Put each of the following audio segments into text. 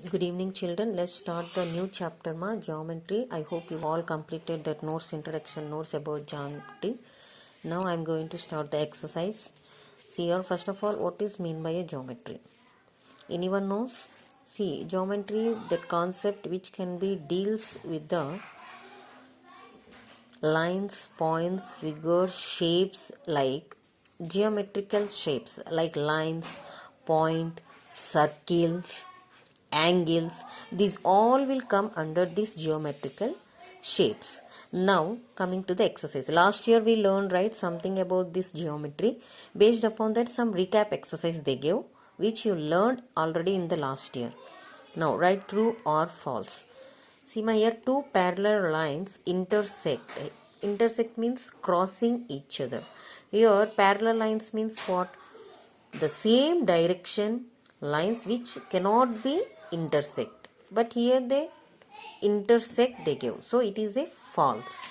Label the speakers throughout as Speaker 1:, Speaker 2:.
Speaker 1: Good evening, children. Let's start the new chapter geometry. I hope you all completed that notes, introduction notes about geometry. Now I am going to start the exercise. See here, first of all, what is mean by a geometry? Anyone knows? See, geometry, that concept which can be deals with the lines, points, figures, shapes, like geometrical shapes like lines, point, circles, angles. These all will come under these geometrical shapes. Now coming to the exercise, last year we learned, right, something about this geometry. Based upon that, some recap exercise they gave, which you learned already in the last year. Now write true or false. See my here, two parallel lines intersect. Intersect means crossing each other. Here parallel lines means what? The same direction lines which cannot be intersect. But here they intersect they give. So it is a false.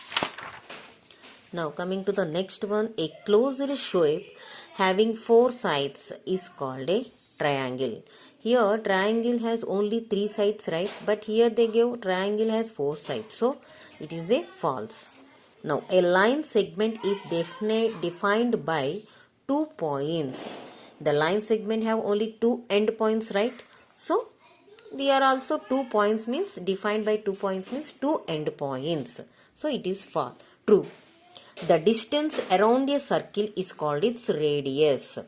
Speaker 1: Now coming to the next one, a closed shape having four sides is called a triangle. Here triangle has only three sides, right? But here they give triangle has four sides. So it is a false. Now a line segment is defined by 2 points. The line segment have only two end points, right? So there are also 2 points means defined by 2 points means two end points. So it is true. The distance around a circle is called its radius.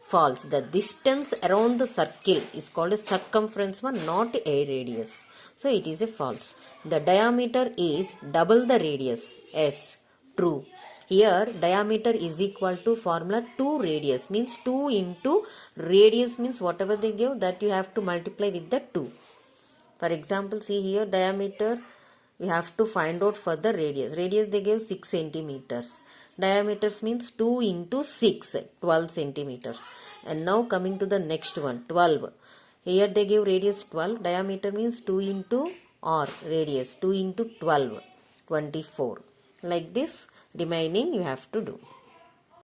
Speaker 1: False. The distance around the circle is called a circumference one, not a radius. So it is a false. The diameter is double the radius. Yes, true. Here diameter is equal to formula 2 radius means 2 into radius means whatever they give that you have to multiply with the 2. For example, see here diameter we have to find out for the radius. Radius they gave 6 centimeters. Diameters means 2 into 6, 12 centimeters. And now coming to the next one, 12. Here they give radius 12. Diameter means 2 into or radius 2 into 12, 24. Like this remaining you have to do.